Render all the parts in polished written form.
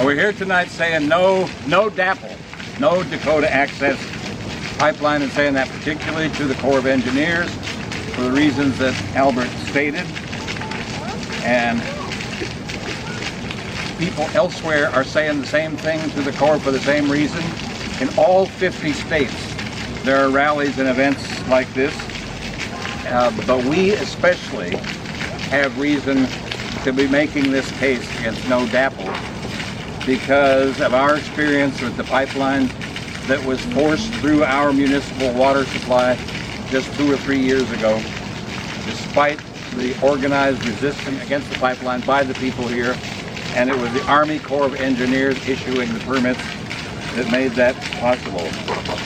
We're here tonight saying no DAPL, no Dakota Access Pipeline, and saying that particularly to the Corps of Engineers for the reasons that Albert stated. And people elsewhere are saying the same thing to the Corps for the same reason. In all 50 states, there are rallies and events like this, but we especially have reason to be making this case against no DAPL because of our experience with the pipeline that was forced through our municipal water supply just 2 or 3 years ago, despite the organized resistance against the pipeline by the people here. And it was the Army Corps of Engineers issuing the permits that made that possible.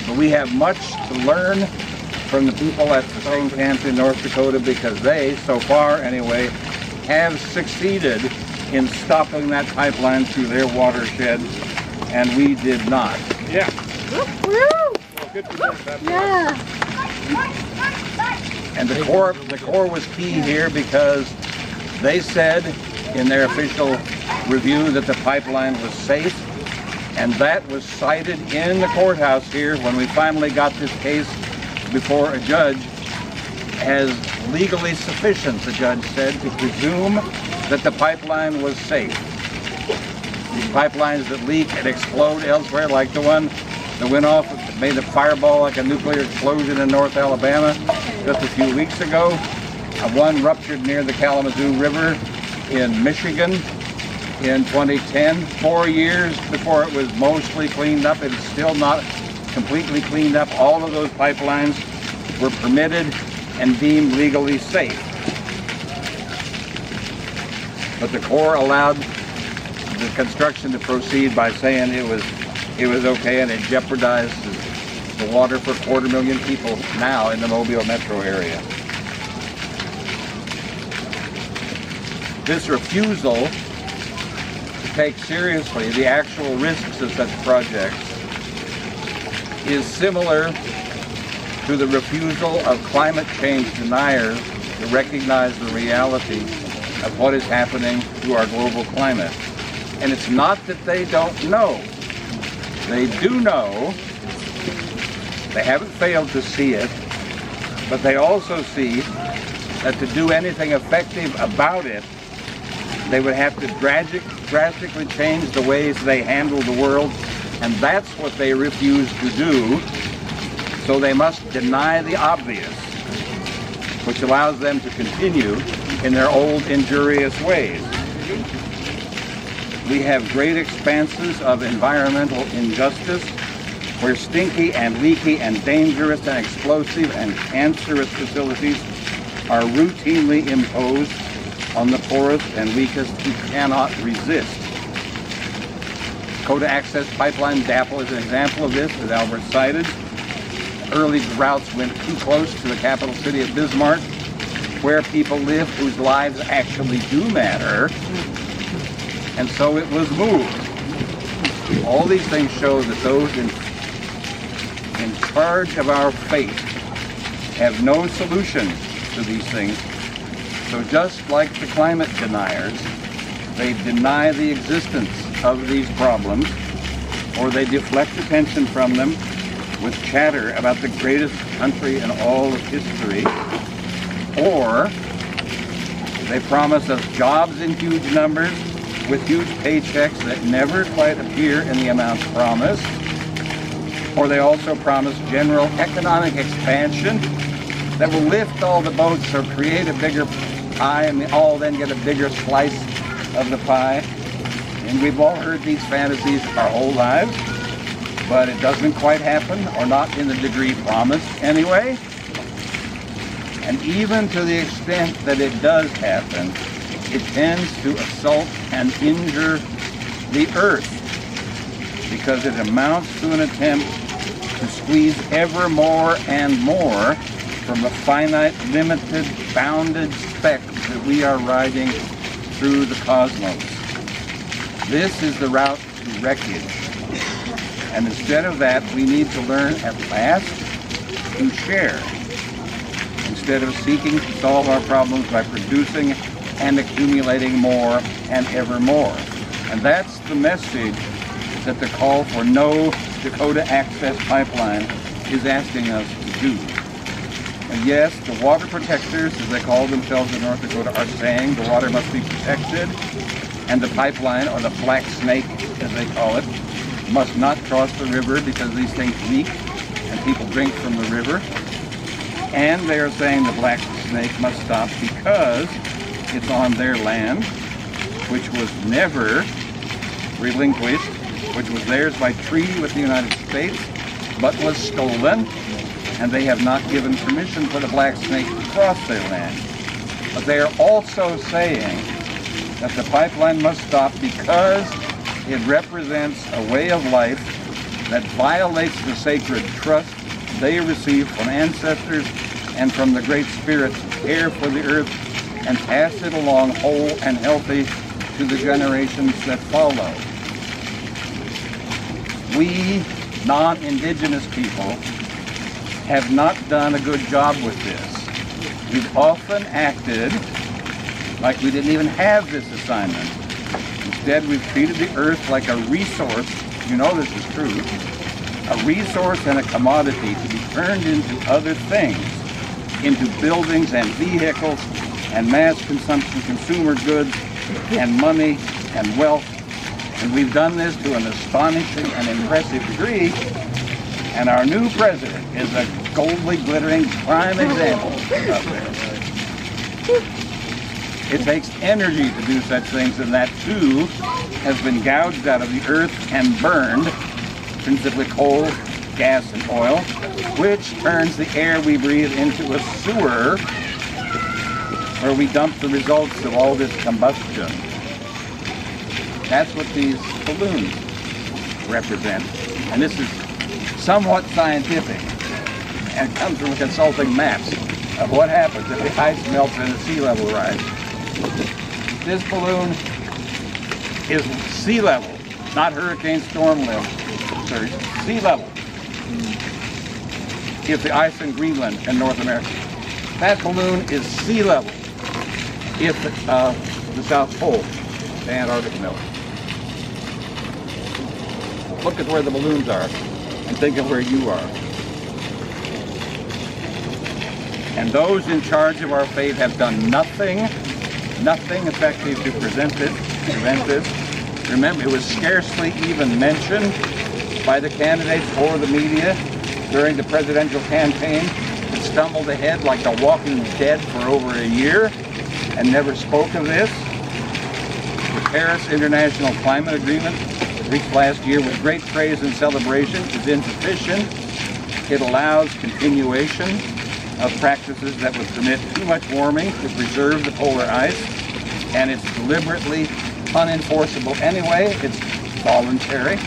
But we have much to learn from the people at the same camp in North Dakota because they, so far anyway, have succeeded in stopping that pipeline through their watershed, and we did not. Yeah. Well, good for them. yeah. And the Corps was key here because they said in their official review that the pipeline was safe, and that was cited in the courthouse here when we finally got this case before a judge as legally sufficient, the judge said, to presume that the pipeline was safe. These pipelines that leak and explode elsewhere, like the one that went off, made a fireball like a nuclear explosion in North Alabama just a few weeks ago. One ruptured near the Kalamazoo River in Michigan in 2010, 4 years before it was mostly cleaned up. It's still not completely cleaned up. All of those pipelines were permitted and deemed legally safe. But the Corps allowed the construction to proceed by saying it was okay, and it jeopardized the water for 250,000 people now in the Mobile metro area. This refusal to take seriously the actual risks of such projects is similar to the refusal of climate change deniers to recognize the reality of what is happening to our global climate. And it's not that they don't know. They do know. They haven't failed to see it, but they also see that to do anything effective about it, they would have to drastically change the ways they handle the world, and that's what they refuse to do. So they must deny the obvious, which allows them to continue in their old injurious ways. We have great expanses of environmental injustice where stinky and leaky and dangerous and explosive and cancerous facilities are routinely imposed on the poorest and weakest who cannot resist. Dakota Access Pipeline, DAPL, is an example of this, as Albert cited. Early routes went too close to the capital city of Bismarck, where people live whose lives actually do matter, and so it was moved. All these things show that those in charge of our fate have no solution to these things. So just like the climate deniers, they deny the existence of these problems, or they deflect attention from them with chatter about the greatest country in all of history, or they promise us jobs in huge numbers with huge paychecks that never quite appear in the amounts promised, or they also promise general economic expansion that will lift all the boats or create a bigger pie, and we all then get a bigger slice of the pie. And we've all heard these fantasies our whole lives, but it doesn't quite happen, or not in the degree promised anyway. And even to the extent that it does happen, it tends to assault and injure the earth, because it amounts to an attempt to squeeze ever more and more from a finite, limited, bounded speck that we are riding through the cosmos. This is the route to wreckage. And instead of that, we need to learn at last to share, instead of seeking to solve our problems by producing and accumulating more and ever more. And that's the message that the call for no Dakota Access Pipeline is asking us to do. And yes, the water protectors, as they call themselves in North Dakota, are saying the water must be protected, and the pipeline, or the black snake as they call it, must not cross the river because these things leak and people drink from the river. And they are saying the black snake must stop because it's on their land, which was never relinquished, which was theirs by treaty with the United States, but was stolen, and they have not given permission for the black snake to cross their land. But they are also saying that the pipeline must stop because it represents a way of life that violates the sacred trust they received from ancestors and from the Great Spirit to care for the earth and pass it along whole and healthy to the generations that follow. We non-Indigenous people have not done a good job with this. We've often acted like we didn't even have this assignment. Instead, we've treated the earth like a resource, you know this is true, a resource and a commodity to be turned into other things, into buildings and vehicles and mass consumption consumer goods and money and wealth. And we've done this to an astonishing and impressive degree. And our new president is a goldly glittering prime example of this. It takes energy to do such things, and that too has been gouged out of the earth and burned, principally coal, gas, and oil, which turns the air we breathe into a sewer where we dump the results of all this combustion. That's what these balloons represent. And this is somewhat scientific, and it comes from consulting maps of what happens if the ice melts and the sea level rise. This balloon is sea level, not hurricane storm level, sorry, sea level. If the ice in Greenland and North America. That balloon is sea level if the South Pole, the Antarctic melts. Look at where the balloons are and think of where you are. And those in charge of our fate have done nothing effective to prevent this. Remember, it was scarcely even mentioned by the candidates or the media during the presidential campaign. It stumbled ahead like the Walking Dead for over a year and never spoke of this. The Paris International Climate Agreement, reached last year with great praise and celebration, is insufficient. It allows continuation of practices that would permit too much warming to preserve the polar ice, and it's deliberately unenforceable anyway. It's voluntary.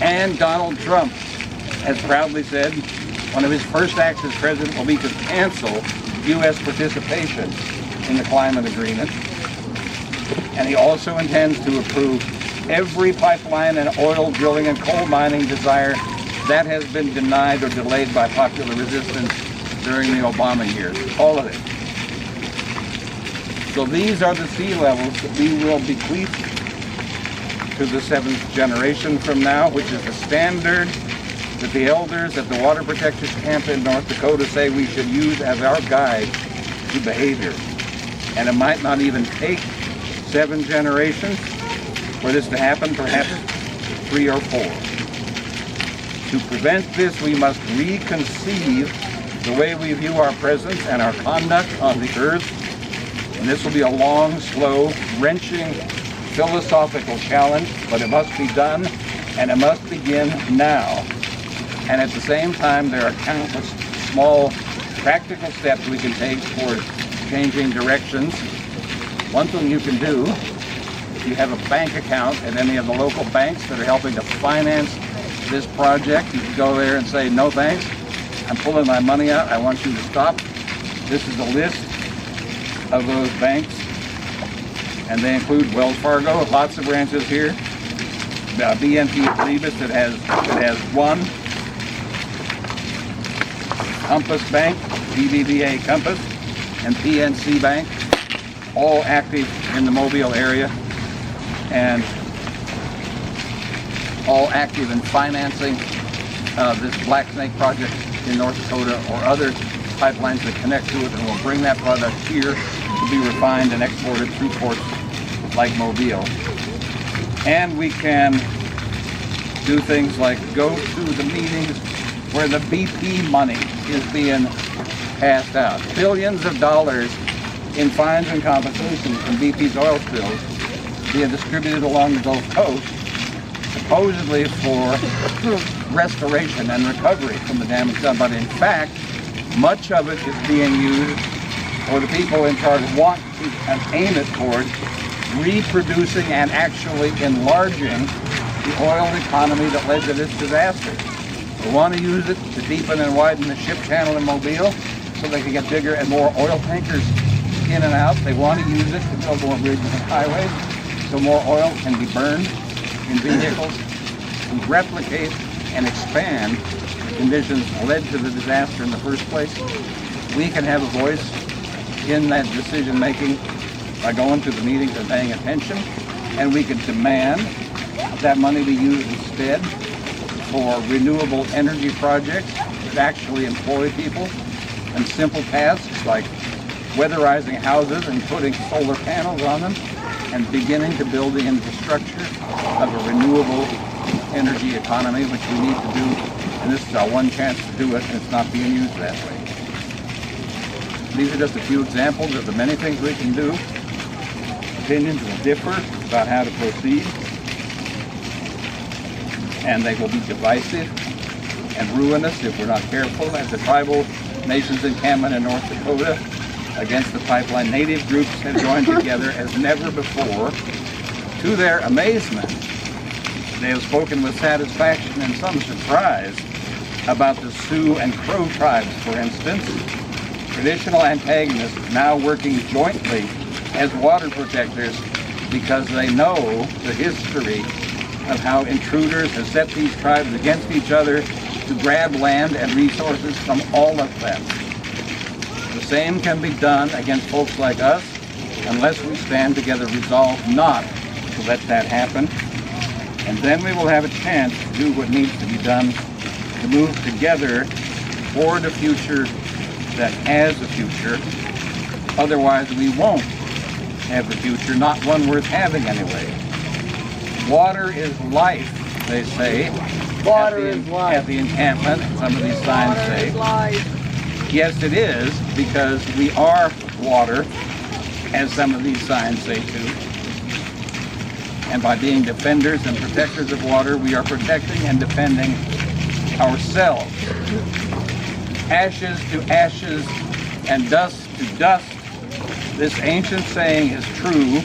And Donald Trump has proudly said one of his first acts as president will be to cancel U.S. participation in the climate agreement. And he also intends to approve every pipeline and oil drilling and coal mining desire that has been denied or delayed by popular resistance during the Obama years. All of it. So these are the sea levels that we will bequeath to the seventh generation from now, which is the standard that the elders at the Water Protectors Camp in North Dakota say we should use as our guide to behavior. And it might not even take 7 generations for this to happen, perhaps 3 or 4. To prevent this, we must reconceive the way we view our presence and our conduct on the earth. And this will be a long, slow, wrenching, philosophical challenge, but it must be done, and it must begin now. And at the same time, there are countless small, practical steps we can take toward changing directions. One thing you can do, if you have a bank account at any of the local banks that are helping to finance this project, you can go there and say, no thanks, I'm pulling my money out, I want you to stop. This is a list of those banks, and they include Wells Fargo, lots of branches here, BNP Paribas that has 1, Compass Bank, BBVA Compass, and PNC Bank, all active in the Mobile area. and all active in financing this Black Snake project in North Dakota or other pipelines that connect to it, and will bring that product here to be refined and exported through ports like Mobile. And we can do things like go to the meetings where the BP money is being passed out. Billions of dollars in fines and compensations from BP's oil spills being distributed along the Gulf Coast, supposedly for restoration and recovery from the damage done. But in fact, much of it is being used, or the people in charge want to aim it towards reproducing and actually enlarging the oil economy that led to this disaster. They want to use it to deepen and widen the ship channel in Mobile so they can get bigger and more oil tankers in and out. They want to use it to build more bridges and highways so more oil can be burned in vehicles and replicate and expand the conditions that led to the disaster in the first place. We can have a voice in that decision making by going to the meetings and paying attention, and we can demand that money be used instead for renewable energy projects that actually employ people, and simple tasks like weatherizing houses and putting solar panels on them and beginning to build the infrastructure of a renewable energy economy, which we need to do, and this is our one chance to do it, and it's not being used that way. These are just a few examples of the many things we can do. Opinions will differ about how to proceed, and they will be divisive and ruinous if we're not careful. As the tribal nations encampment in North Dakota against the pipeline, native groups have joined together as never before. To their amazement, they have spoken with satisfaction and some surprise about the Sioux and Crow tribes, for instance, traditional antagonists now working jointly as water protectors because they know the history of how intruders have set these tribes against each other to grab land and resources from all of them. The same can be done against folks like us unless we stand together resolved not to let that happen. And then we will have a chance to do what needs to be done to move together toward a future that has a future. Otherwise, we won't have a future, not one worth having anyway. Water is life, they say. Water is life. At the encampment, some of these signs say. Water is life. Yes, it is, because we are water, as some of these signs say too. And by being defenders and protectors of water, we are protecting and defending ourselves. Ashes to ashes and dust to dust. This ancient saying is true.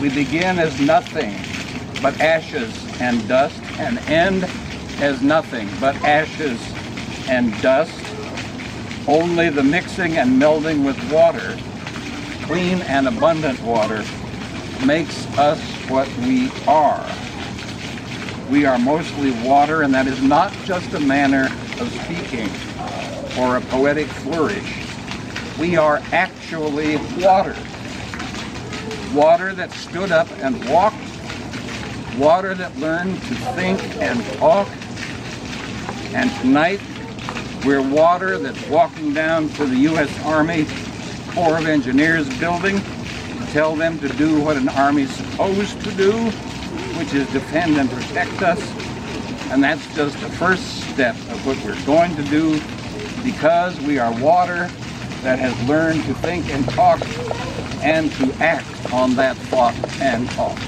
We begin as nothing but ashes and dust, and end as nothing but ashes and dust. Only the mixing and melding with water, clean and abundant water, makes us what we are. We are mostly water, and that is not just a manner of speaking or a poetic flourish. We are actually water. Water that stood up and walked. Water that learned to think and talk. And tonight, we're water that's walking down to the U.S. Army Corps of Engineers building to tell them to do what an Army's supposed to do, which is defend and protect us. And that's just the first step of what we're going to do, because we are water that has learned to think and talk and to act on that thought and talk.